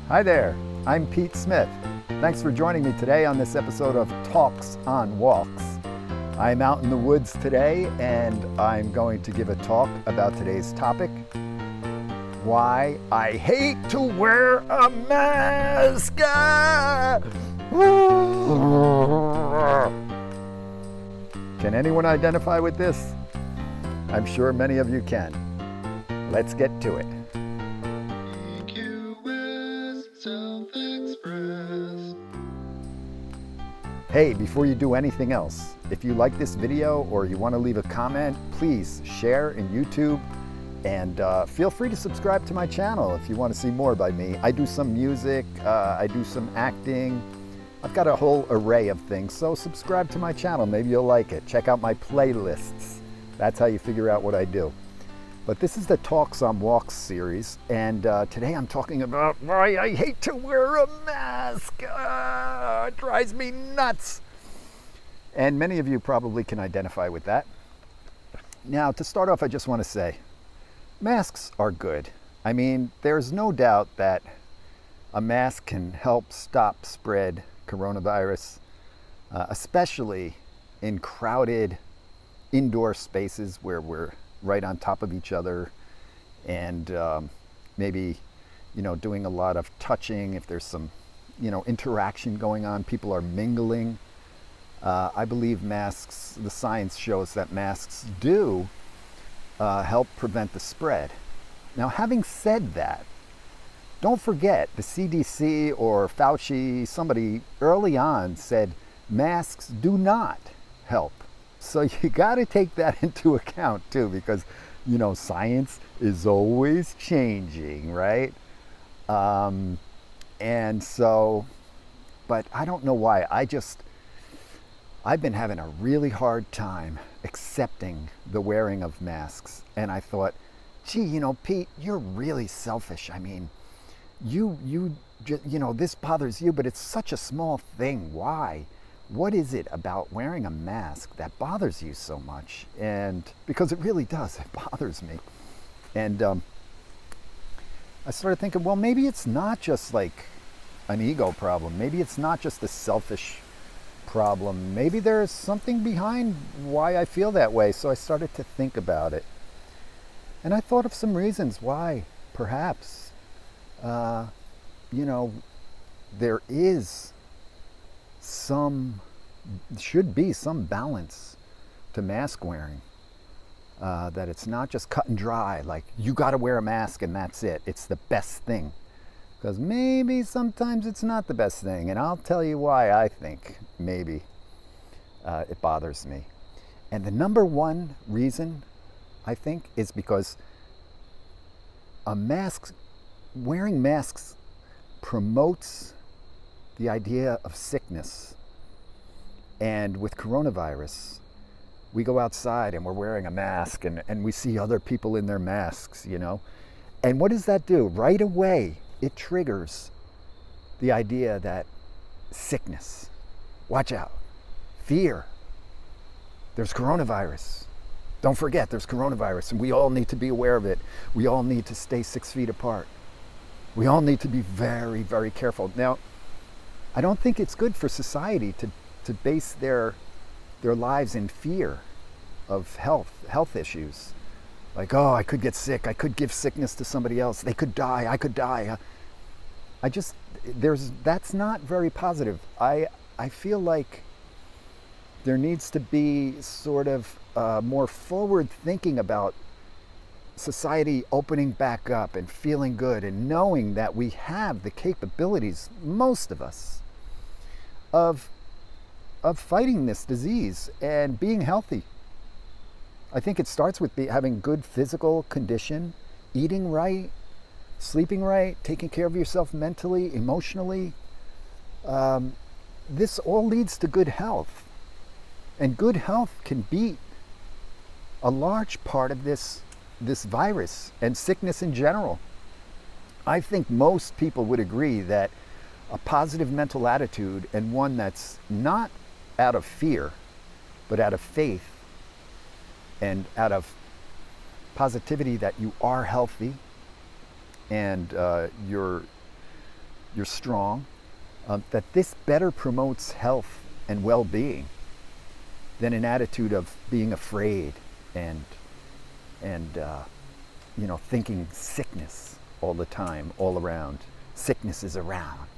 Hi there, I'm Pete Smith. Thanks for joining me today on this episode of Talks on Walks. I'm out in the woods today and I'm going to give a talk about today's topic, why I hate to wear a mask. Can anyone identify with this? I'm sure many of you can. Let's get to it. Hey, before you do anything else, if you like this video or you want to leave a comment, please share in YouTube and feel free to subscribe to my channel if you want to see more by me. I do some music, I do some acting. I've got a whole array of things, so subscribe to my channel. Maybe you'll like it. Check out my playlists. That's how you figure out what I do. But this is the Talks on Walks series, and today I'm talking about why I hate to wear a mask. It drives me nuts. And many of you probably can identify with that. Now, to start off, I just want to say, masks are good. I mean, there's no doubt that a mask can help stop spread coronavirus, especially in crowded indoor spaces where we're right on top of each other and maybe, doing a lot of touching. If there's some, interaction going on, people are mingling. I believe masks, the science shows that masks do help prevent the spread. Now, having said that, don't forget the CDC or Fauci, somebody early on said masks do not help. So you got to take that into account too, because, science is always changing, right? And so, but I don't know why. I've been having a really hard time accepting the wearing of masks. And I thought, gee, Pete, you're really selfish. I mean, this bothers you, but it's such a small thing. Why? What is it about wearing a mask that bothers you so much? And because it really does, it bothers me. And I started thinking, well, maybe it's not just like an ego problem. Maybe it's not just a selfish problem. Maybe there's something behind why I feel that way. So I started to think about it. And I thought of some reasons why perhaps, there is should be some balance to mask wearing, that it's not just cut and dry, like you got to wear a mask and that's it. It's the best thing, because maybe sometimes it's not the best thing, and I'll tell you why I think maybe it bothers me. And the number one reason, I think, is because wearing masks promotes the idea of sickness. And with coronavirus, we go outside and we're wearing a mask and we see other people in their masks, And what does that do? Right away, it triggers the idea that sickness, watch out, fear, there's coronavirus. Don't forget, there's coronavirus, and we all need to be aware of it. We all need to stay 6 feet apart. We all need to be very, very careful. Now, I don't think it's good for society to base their lives in fear of health issues. Like, oh, I could get sick. I could give sickness to somebody else. They could die. I could die. That's not very positive. I feel like there needs to be sort of more forward thinking about society opening back up and feeling good and knowing that we have the capabilities, most of us, of fighting this disease and being healthy. I think it starts with having good physical condition, eating right, sleeping right, taking care of yourself mentally, emotionally. This all leads to good health. And good health can beat a large part of this virus and sickness in general. I think most people would agree that a positive mental attitude, and one that's not out of fear, but out of faith and out of positivity that you are healthy and you're you're strong, that this better promotes health and well-being than an attitude of being afraid and thinking sickness all the time, all around. Sickness is around.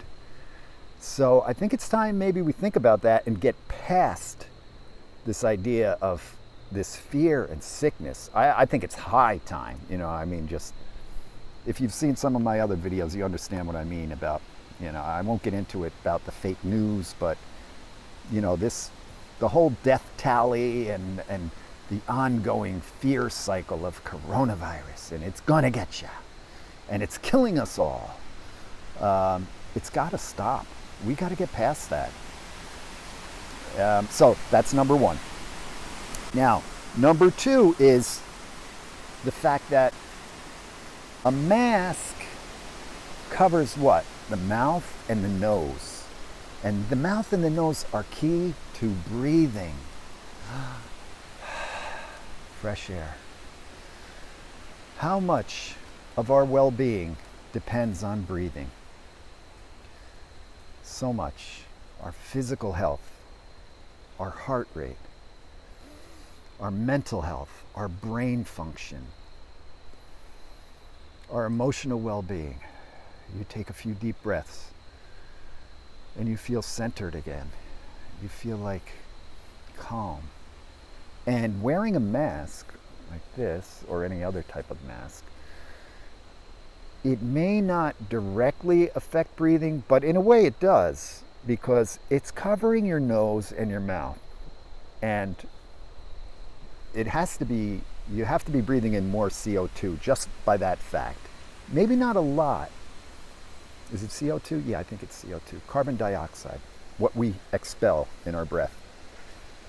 So I think it's time maybe we think about that and get past this idea of this fear and sickness. I think it's high time, just if you've seen some of my other videos, you understand what I mean about, I won't get into it about the fake news, but the whole death tally and the ongoing fear cycle of coronavirus, and it's gonna get you, and it's killing us all. It's got to stop. We got to get past that. So that's number one. Now, number two is the fact that a mask covers what? The mouth and the nose. And the mouth and the nose are key to breathing. Fresh air. How much of our well-being depends on breathing? So much. Our physical health, our heart rate, our mental health, our brain function, our emotional well-being. You take a few deep breaths and you feel centered again. You feel like calm. And wearing a mask like this, or any other type of mask, it may not directly affect breathing, but in a way it does, because it's covering your nose and your mouth. And you have to be breathing in more CO2 just by that fact. Maybe not a lot. Is it CO2? Yeah, I think it's CO2. Carbon dioxide, what we expel in our breath.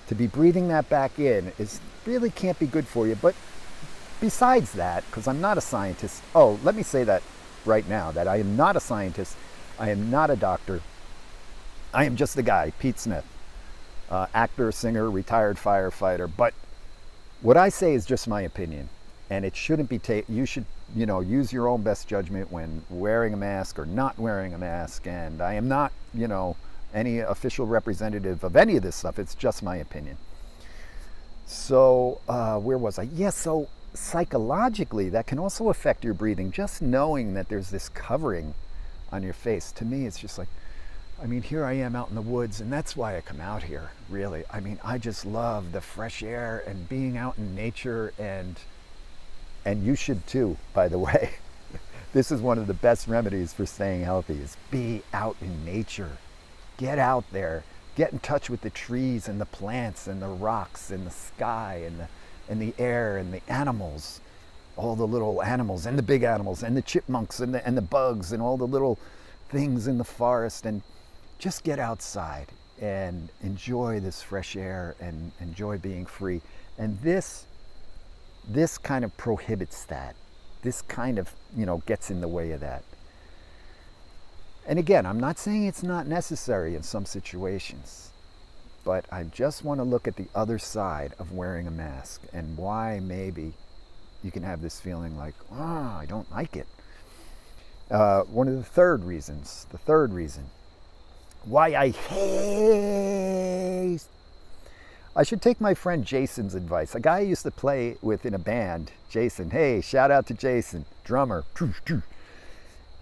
To be breathing that back in really can't be good for you. But besides that, because I'm not a scientist, let me say that right now, that I am not a scientist, I am not a doctor, I am just a guy, Pete Smith, actor, singer, retired firefighter. But what I say is just my opinion, and it shouldn't be you should, use your own best judgment when wearing a mask or not wearing a mask. And I am not, any official representative of any of this stuff. It's just my opinion. So where was I? Yes, so psychologically, that can also affect your breathing. Just knowing that there's this covering on your face, to me, it's just like, here I am out in the woods, and that's why I come out here, really. I just love the fresh air and being out in nature, and you should too, by the way. This is one of the best remedies for staying healthy, is be out in nature. Get out there, get in touch with the trees and the plants and the rocks and the sky and the air and the animals, all the little animals and the big animals and the chipmunks and the bugs and all the little things in the forest, and just get outside and enjoy this fresh air and enjoy being free. And this kind of prohibits that. This kind of, gets in the way of that. And again, I'm not saying it's not necessary in some situations, but I just want to look at the other side of wearing a mask and why maybe you can have this feeling like, I don't like it. The third reason why I hate. I should take my friend Jason's advice. A guy I used to play with in a band, Jason. Hey, shout out to Jason, drummer.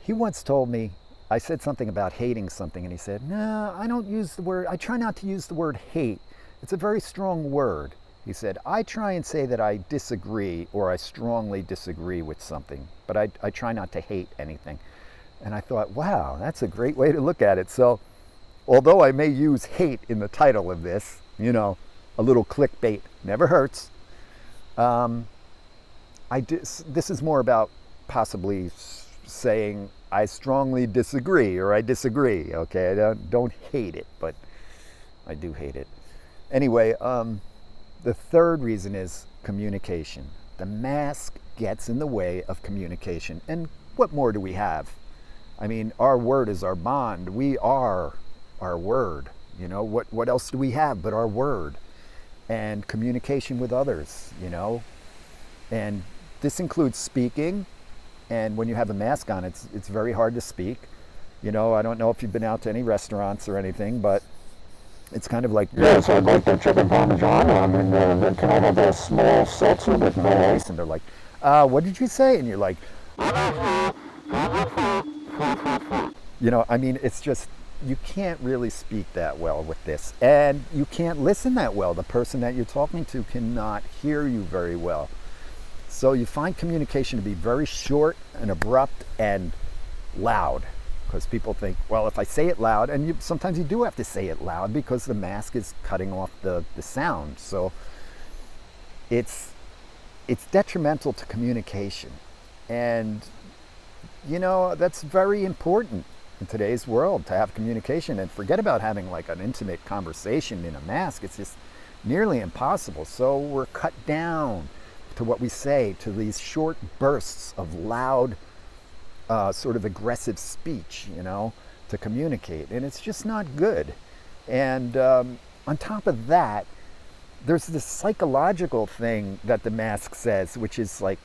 He once told me, I said something about hating something, and he said, no, I try not to use the word hate. It's a very strong word. He said, I try and say that I disagree or I strongly disagree with something, but I try not to hate anything. And I thought, wow, that's a great way to look at it. So although I may use hate in the title of this, a little clickbait never hurts. This is more about possibly saying I strongly disagree or I disagree. Okay, I don't hate it, but I do hate it. Anyway, the third reason is communication. The mask gets in the way of communication. And what more do we have? Our word is our bond. We are our word. What else do we have but our word? And communication with others, And this includes speaking. And when you have a mask on, it's very hard to speak. You know, I don't know if you've been out to any restaurants or anything, but it's kind of like, Yes, I'd like the chicken parmesan, and can I have a small seltzer with no ice? and they're like, what did you say? And you're like, you know, I mean, it's just, you can't really speak that well with this. And you can't listen that well. The person that you're talking to cannot hear you very well. So you find communication to be very short and abrupt and loud, because people think, well, if I say it loud, and sometimes you do have to say it loud because the mask is cutting off the sound. So it's detrimental to communication. And, you know, that's very important in today's world, to have communication. And forget about having like an intimate conversation in a mask. It's just nearly impossible. So we're cut down to what we say, to these short bursts of loud, sort of aggressive speech, you know, to communicate. And it's just not good. And on top of that, there's this psychological thing that the mask says, which is like,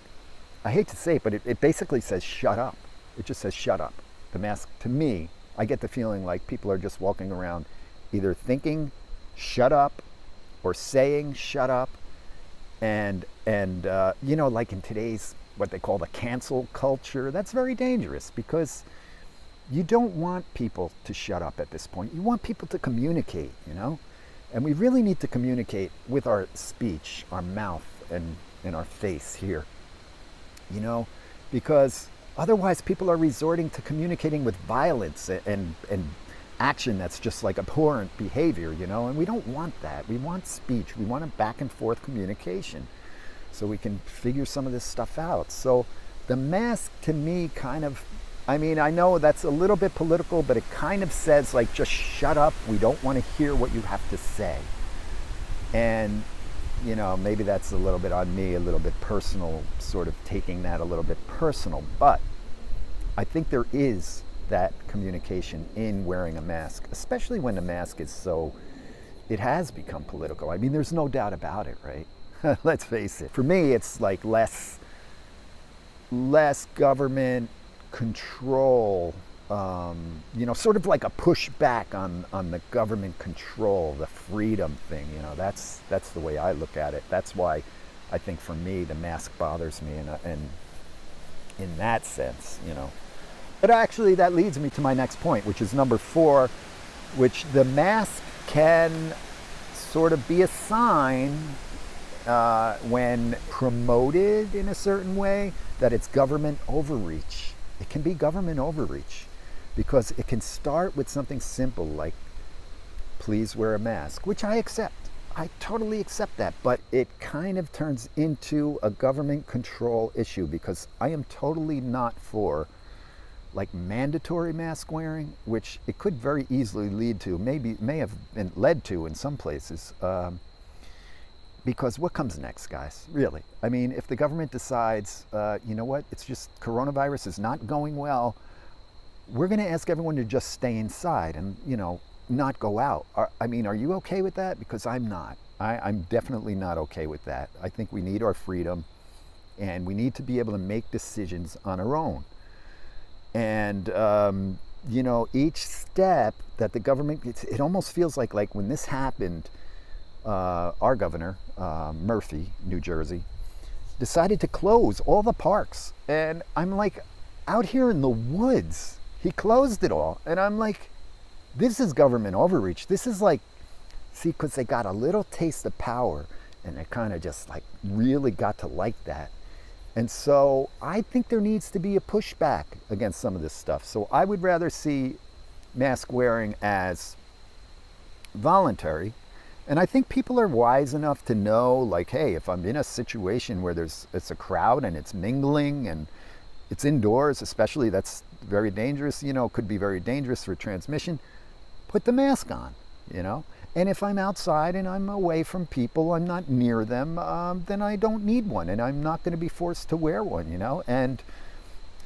I hate to say it, but it basically says shut up. It just says shut up. The mask, to me, I get the feeling like people are just walking around either thinking shut up or saying shut up. And you know, like in today's, what they call the cancel culture, that's very dangerous, because you don't want people to shut up at this point. You want people to communicate, you know? And we really need to communicate with our speech, our mouth, and our face here, you know? Because otherwise people are resorting to communicating with violence and action that's just like abhorrent behavior, you know? And we don't want that. We want speech. We want a back and forth communication so we can figure some of this stuff out. So the mask, to me, kind of, I mean, I know that's a little bit political, but it kind of says like, just shut up. We don't want to hear what you have to say. And, you know, maybe that's a little bit on me, a little bit personal, sort of taking that a little bit personal. But I think there is that communication in wearing a mask, especially when the mask is so, it has become political. I mean, there's no doubt about it, right? Let's face it. For me, it's like less government control, you know, sort of like a pushback on the government control, the freedom thing, you know, that's the way I look at it. That's why I think for me, the mask bothers me in that sense, you know. But actually that leads me to my next point, which is number 4, which the mask can sort of be a sign when promoted in a certain way, that it's government overreach. It can be government overreach because it can start with something simple like, please wear a mask, which I accept. I totally accept that, but it kind of turns into a government control issue, because I am totally not for like mandatory mask wearing, which it could very easily lead to, may have been led to in some places. Because what comes next, guys? Really? I mean, if the government decides, you know what, it's just coronavirus is not going well, we're going to ask everyone to just stay inside and, you know, not go out. I mean, are you okay with that? Because I'm not. I'm definitely not okay with that. I think we need our freedom, and we need to be able to make decisions on our own. And, you know, each step that the government, it almost feels like when this happened, our governor, Murphy, New Jersey, decided to close all the parks. And I'm like, out here in the woods, he closed it all. And I'm like, this is government overreach. This is like, see, because they got a little taste of power, and they kind of just like really got to like that. And so I think there needs to be a pushback against some of this stuff. So I would rather see mask wearing as voluntary. And I think people are wise enough to know, like, hey, if I'm in a situation where it's a crowd and it's mingling and it's indoors, especially, that's very dangerous, you know, could be very dangerous for transmission, put the mask on, you know. And if I'm outside and I'm away from people, I'm not near them, then I don't need one, and I'm not going to be forced to wear one, you know. And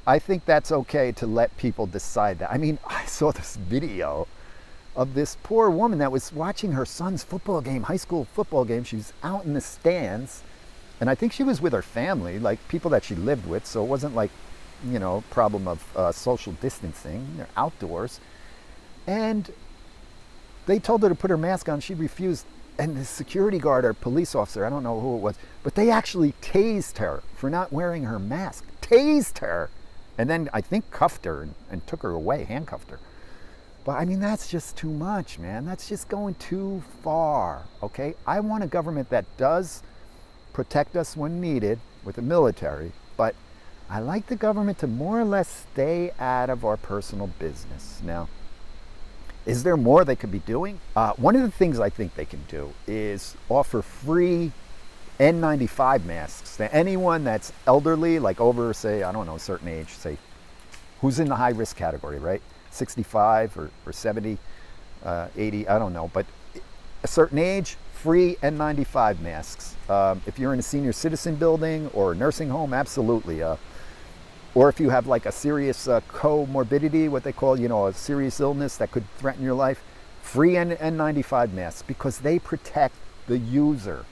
I think that's okay to let people decide that. I mean, I saw this video of this poor woman that was watching her son's football game, high school football game. She was out in the stands, and I think she was with her family, like people that she lived with, so it wasn't like problem of social distancing. They're outdoors. And they told her to put her mask on. She refused. And the security guard or police officer, I don't know who it was, but they actually tased her for not wearing her mask. Tased her. And then I think cuffed her and took her away, handcuffed her. But I mean, that's just too much, man. That's just going too far, okay? I want a government that does protect us when needed with the military, but I like the government to more or less stay out of our personal business. Now, is there more they could be doing? One of the things I think they can do is offer free N95 masks to anyone that's elderly, like over, say, I don't know, a certain age, say, who's in the high risk category, right? 65 or 70, 80, I don't know, but a certain age, free N95 masks. If you're in a senior citizen building or a nursing home, absolutely. Or if you have like a serious comorbidity, what they call, a serious illness that could threaten your life, free N95 masks because they protect the user.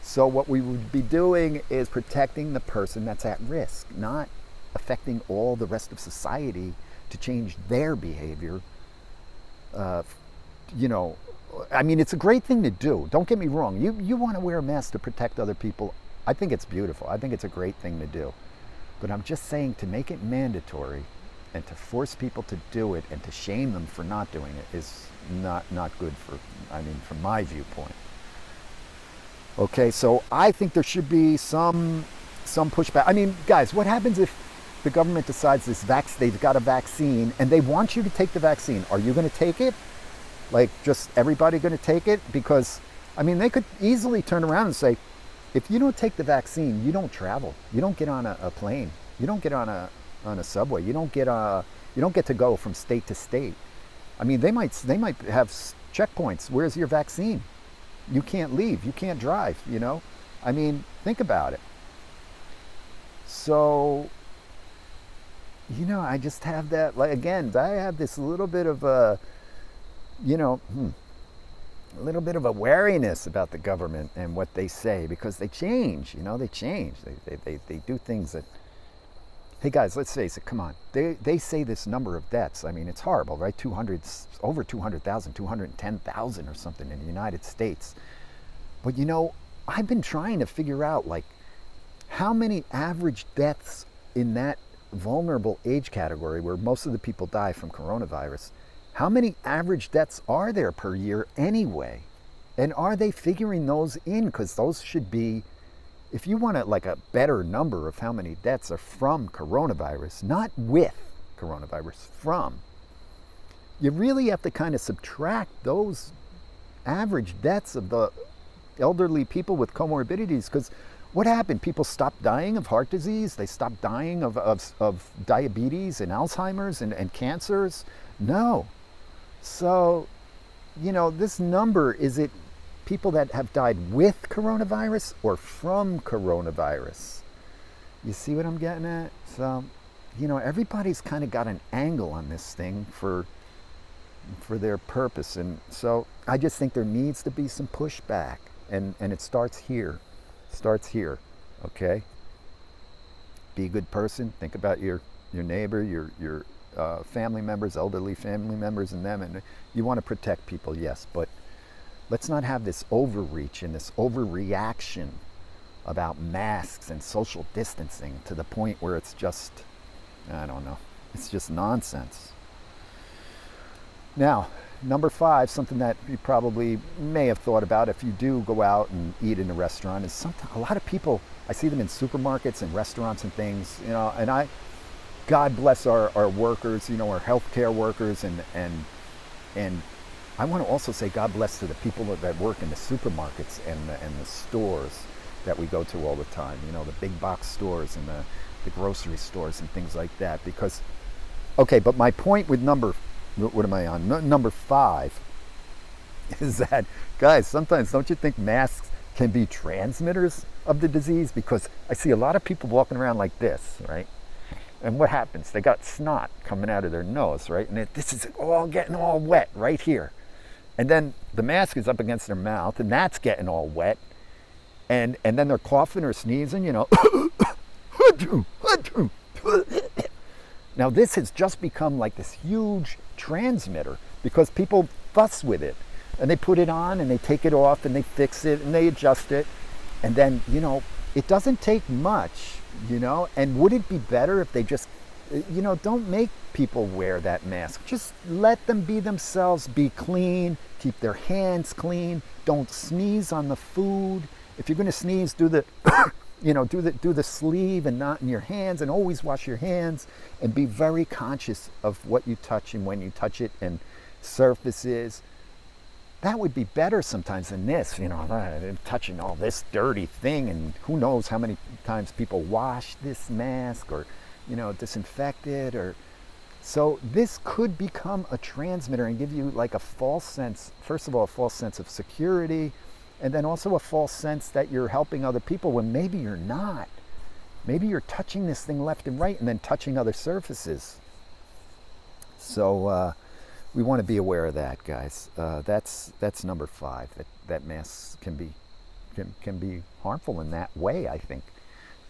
So what we would be doing is protecting the person that's at risk, not affecting all the rest of society to change their behavior. I mean, it's a great thing to do. Don't get me wrong. You want to wear a mask to protect other people. I think it's beautiful. I think it's a great thing to do. But I'm just saying, to make it mandatory and to force people to do it and to shame them for not doing it is not good from my viewpoint. Okay, so I think there should be some pushback. I mean, guys, what happens if the government decides they've got a vaccine and they want you to take the vaccine? Are you going to take it? Like, just everybody going to take it? Because, I mean, they could easily turn around and say, if you don't take the vaccine, you don't travel. You don't get on a plane. You don't get on a subway. You don't get to go from state to state. I mean, they might have checkpoints. Where's your vaccine? You can't leave. You can't drive. I mean, think about it. So, I just have that. Like, again, I have this little bit of a little bit of a wariness about the government and what they say, because they change. They change. They do things that, hey guys, let's face it, come on. They say this number of deaths. I mean, it's horrible, right? Over 200,000, 210,000 or something in the United States. But I've been trying to figure out, like, how many average deaths in that vulnerable age category where most of the people die from coronavirus, how many average deaths are there per year anyway? And are they figuring those in? Because those should be, if you want a better number of how many deaths are from coronavirus, not with coronavirus, from, you really have to kind of subtract those average deaths of the elderly people with comorbidities. Because what happened? People stopped dying of heart disease. They stopped dying of diabetes and Alzheimer's and cancers. No. So, this number, is it people that have died with coronavirus or from coronavirus? You see what I'm getting at? So, everybody's kind of got an angle on this thing for their purpose. And so I just think there needs to be some pushback. And it starts here. Okay? Be a good person. Think about your neighbor, your family members, elderly family members, and them. And you want to protect people, yes, but let's not have this overreach and this overreaction about masks and social distancing to the point where it's just, I don't know, it's just nonsense. Now, number 5, something that you probably may have thought about if you do go out and eat in a restaurant, is a lot of people, I see them in supermarkets and restaurants and things, and God bless our workers, our healthcare workers, and I want to also say God bless to the people that work in the supermarkets and the stores that we go to all the time. The big box stores and the grocery stores and things like that. Because, okay, but my point with number 5 is that, guys, sometimes don't you think masks can be transmitters of the disease? Because I see a lot of people walking around like this, right? And what happens? They got snot coming out of their nose, right? And this is all getting all wet right here. And then the mask is up against their mouth, and that's getting all wet. And then they're coughing or sneezing, Now this has just become like this huge transmitter because people fuss with it. And they put it on and they take it off and they fix it and they adjust it. And then, you know, it doesn't take much, you know. And would it be better if they just, you know, don't make people wear that mask. Just let them be themselves, be clean, keep their hands clean, don't sneeze on the food. If you're going to sneeze, do the, you know, do the sleeve and not in your hands, and always wash your hands and be very conscious of what you touch and when you touch it and surfaces. That would be better sometimes than this, you know, touching all this dirty thing, and who knows how many times people wash this mask or, you know, disinfect it. Or so this could become a transmitter and give you like a false sense, first of all, a false sense of security, and then also a false sense that you're helping other people when maybe you're not. Maybe you're touching this thing left and right and then touching other surfaces. So we want to be aware of that, guys. That's number 5. That masks can be harmful in that way. I think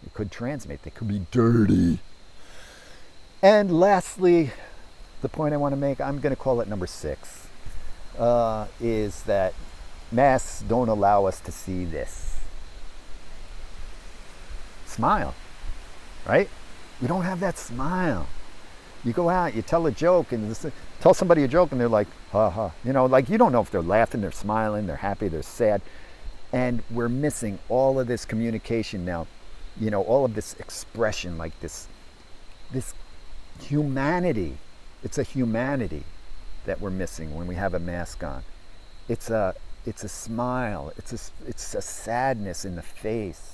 it could transmit. They could be dirty. And lastly, the point I want to make, I'm going to call it number 6, is that masks don't allow us to see this. Smile, right? We don't have that smile. You go out, you tell a joke, and tell somebody a joke, and they're like, ha ha. You know, like you don't know if they're laughing, they're smiling, they're happy, they're sad. And we're missing all of this communication now. You know, all of this expression, like this humanity. It's a humanity that we're missing when we have a mask on. It's a smile. It's a sadness in the face.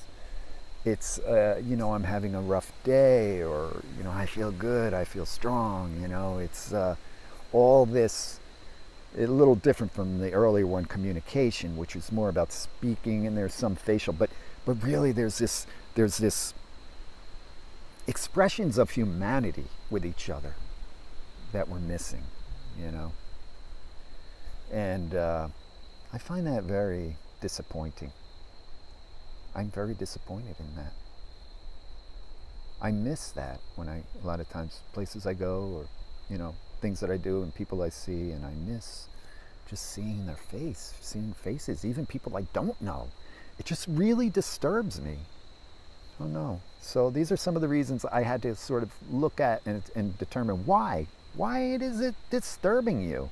It's, you know, I'm having a rough day, or, you know, I feel good, I feel strong, you know. It's all this, a little different from the earlier one, communication, which is more about speaking, and there's some facial, but really there's this expressions of humanity with each other that we're missing, you know. And I find that very disappointing. I'm very disappointed in that. I miss that when a lot of times places I go, or, you know, things that I do and people I see, and I miss just seeing their face, seeing faces, even people I don't know. It just really disturbs me. Oh no. So these are some of the reasons I had to sort of look at and determine why is it disturbing you?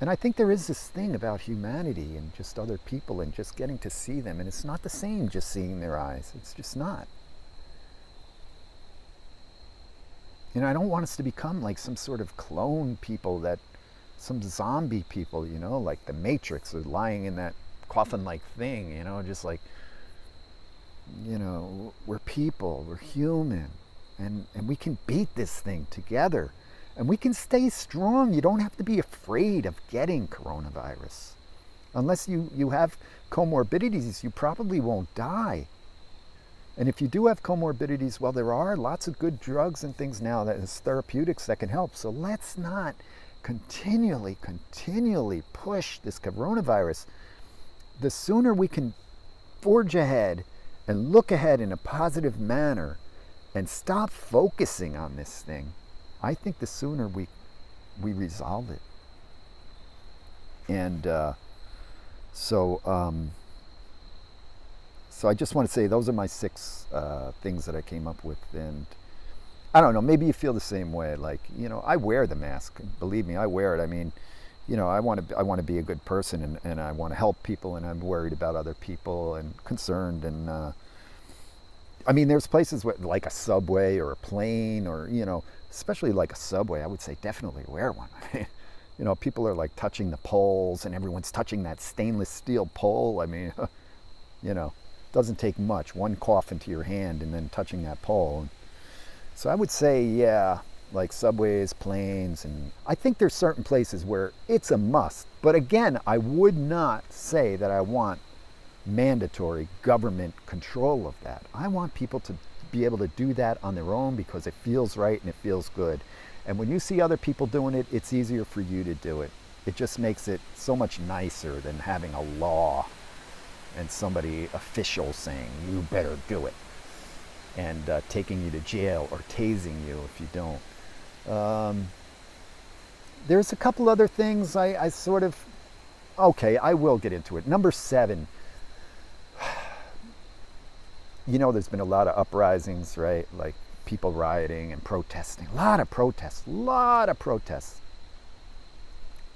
And I think there is this thing about humanity and just other people and just getting to see them. And it's not the same just seeing their eyes. It's just not. You know, I don't want us to become like some sort of clone people, some zombie people, you know, like the Matrix, or lying in that coffin-like thing, you know, just like, you know, we're people, we're human, and we can beat this thing together. And we can stay strong. You don't have to be afraid of getting coronavirus. Unless you have comorbidities, you probably won't die. And if you do have comorbidities, well, there are lots of good drugs and things now that is therapeutics that can help. So let's not continually push this coronavirus. The sooner we can forge ahead and look ahead in a positive manner and stop focusing on this thing, I think the sooner we resolve it. And so I just want to say those are my 6 things that I came up with. And I don't know, maybe you feel the same way. Like, you know, I wear the mask. Believe me, I wear it. I mean, you know, I want to be a good person, and I want to help people, and I'm worried about other people and concerned. And I mean, there's places where, like a subway or a plane, or, you know, especially like a subway, I would say definitely wear one. I mean, you know, people are like touching the poles, and everyone's touching that stainless steel pole. I mean, you know, it doesn't take much. One cough into your hand and then touching that pole. So I would say, yeah, like subways, planes, and I think there's certain places where it's a must. But again, I would not say that I want mandatory government control of that. I want people to be able to do that on their own because it feels right and it feels good. And when you see other people doing it, it's easier for you to do it. It just makes it so much nicer than having a law and somebody official saying you better do it. and taking you to jail or tasing you if you don't. There's a couple other things I sort of, okay, I will get into it. Number 7, you know, there's been a lot of uprisings, right? Like people rioting and protesting, a lot of protests.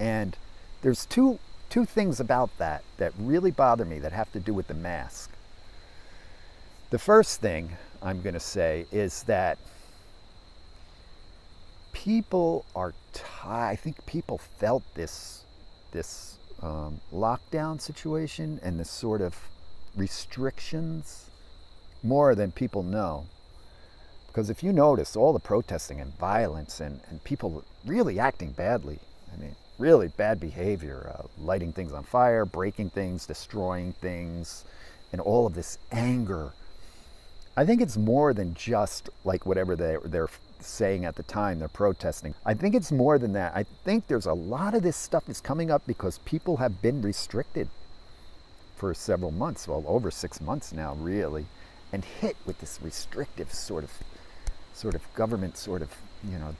And there's two things about that really bother me that have to do with the mask. The first thing I'm going to say is that people are I think people felt this lockdown situation and this sort of restrictions more than people know. Because if you notice all the protesting and violence and people really acting badly, I mean, really bad behavior, lighting things on fire, breaking things, destroying things, and all of this anger, I think it's more than just like whatever they're saying at the time they're protesting. I think it's more than that. I think there's a lot of this stuff is coming up because people have been restricted for several months, well, over 6 months now, really, and hit with this restrictive sort of government sort of, you know,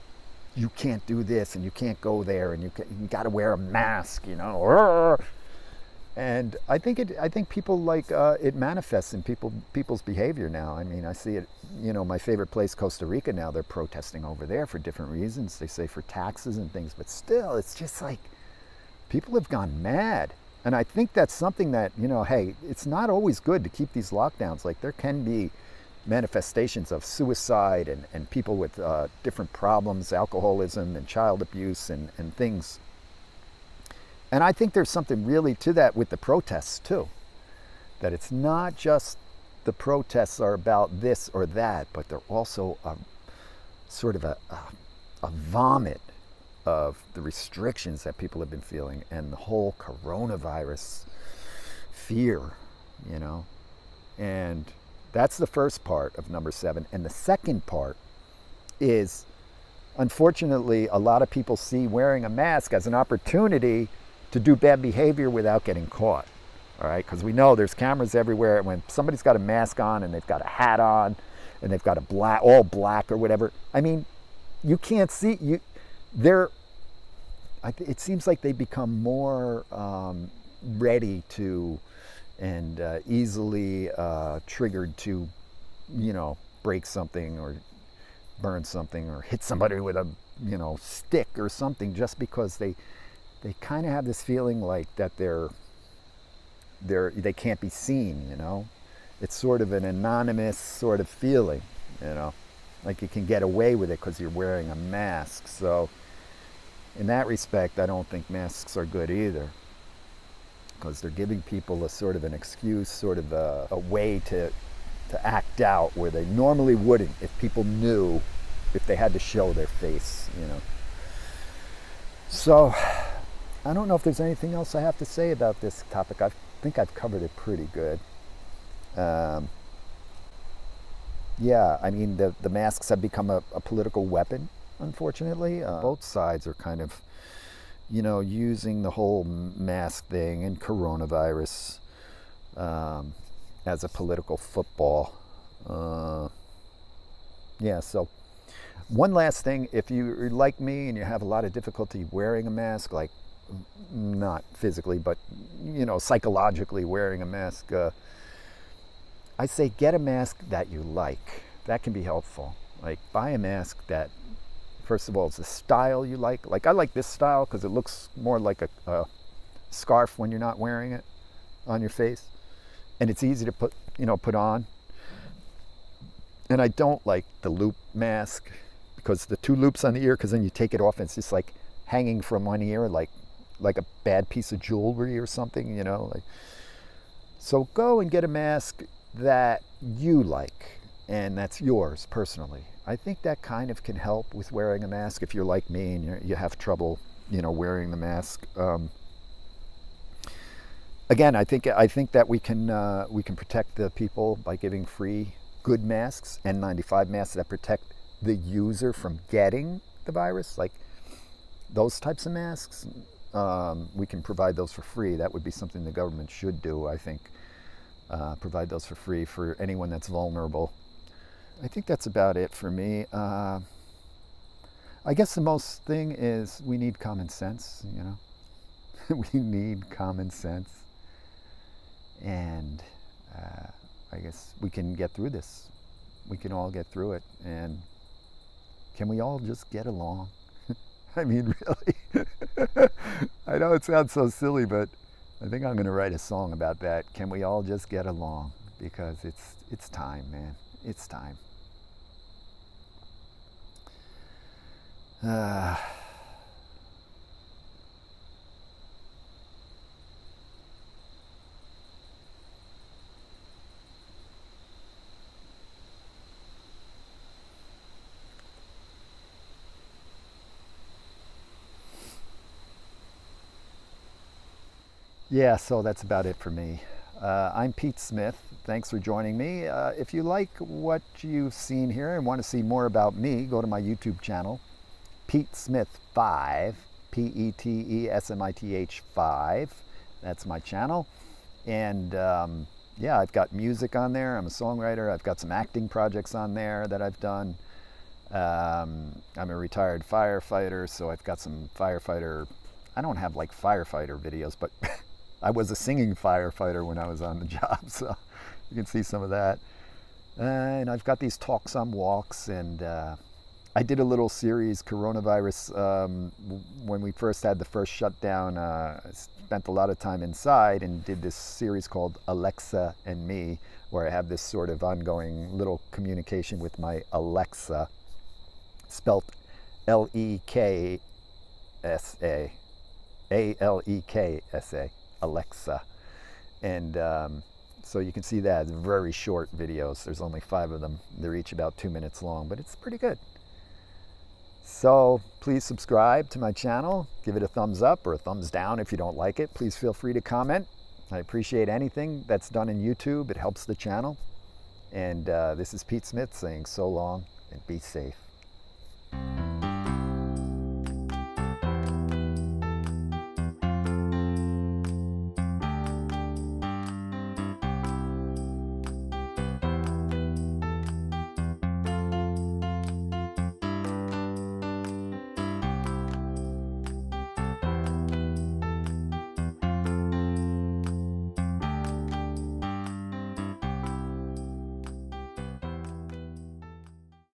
you can't do this and you can't go there and you got to wear a mask, you know. And I think people like it manifests in people's behavior now. I mean, I see it, you know, my favorite place, Costa Rica, now they're protesting over there for different reasons. They say for taxes and things, but still, it's just like people have gone mad. And I think that's something that, you know, hey, it's not always good to keep these lockdowns. Like there can be manifestations of suicide and people with different problems, alcoholism and child abuse and things. And I think there's something really to that with the protests too, that it's not just the protests are about this or that, but they're also sort of a vomit of the restrictions that people have been feeling and the whole coronavirus fear, you know. And that's the first part of number 7. And the second part is, unfortunately, a lot of people see wearing a mask as an opportunity to do bad behavior without getting caught, all right? Because we know there's cameras everywhere, and when somebody's got a mask on and they've got a hat on and they've got all black or whatever, I mean, you can't see, it seems like they become more ready to and easily triggered to, you know, break something or burn something or hit somebody with a, you know, stick or something, just because they kind of have this feeling like that they can't be seen, you know. It's sort of an anonymous sort of feeling, you know, like you can get away with it because you're wearing a mask. So in that respect, I don't think masks are good either, because they're giving people a sort of an excuse, sort of a way to act out where they normally wouldn't if people knew, if they had to show their face, you know. So I don't know if there's anything else I have to say about this topic. I think I've covered it pretty good. Yeah, I mean, the masks have become a political weapon, unfortunately. Both sides are kind of, you know, using the whole mask thing and coronavirus as a political football. Yeah, so one last thing, if you're like me and you have a lot of difficulty wearing a mask, like not physically, but, you know, psychologically wearing a mask, I say get a mask that you like. That can be helpful. Like buy a mask that, first of all, it's a style you like. Like I like this style because it looks more like a scarf when you're not wearing it on your face, and it's easy to put on. And I don't like the loop mask because the 2 loops on the ear, because then you take it off and it's just like hanging from one ear, like a bad piece of jewelry or something, you know. Like, so go and get a mask that you like and that's yours personally. I think that kind of can help with wearing a mask if you're like me and you have trouble, you know, wearing the mask. Again, I think that we can protect the people by giving free good masks, N95 masks that protect the user from getting the virus, like those types of masks. We can provide those for free. That would be something the government should do, I think. Provide those for free for anyone that's vulnerable. I think that's about it for me. I guess the most thing is we need common sense, you know. We need common sense. And I guess we can get through this. We can all get through it. And can we all just get along? I mean, really? I know it sounds so silly, but I think I'm going to write a song about that. Can we all just get along? Because it's time, man. It's time. Yeah, so that's about it for me. I'm Pete Smith. Thanks for joining me. If you like what you've seen here and want to see more about me, go to my YouTube channel, Pete Smith 5, Petesmith 5. That's my channel. And yeah, I've got music on there. I'm a songwriter. I've got some acting projects on there that I've done. I'm a retired firefighter, so I've got some firefighter. I don't have like firefighter videos, but I was a singing firefighter when I was on the job, so you can see some of that. And I've got these talks on walks, and I did a little series, coronavirus, when we first had the first shutdown. I spent a lot of time inside and did this series called Aleksa and Me, where I have this sort of ongoing little communication with my Aleksa, spelt Leksa, Aleksa, Aleksa. And so you can see that. It's very short videos. There's only 5 of them. They're each about 2 minutes long, but it's pretty good. So please subscribe to my channel. Give it a thumbs up or a thumbs down if you don't like it. Please feel free to comment. I appreciate anything that's done in YouTube. It helps the channel. And this is Pete Smith saying so long and be safe.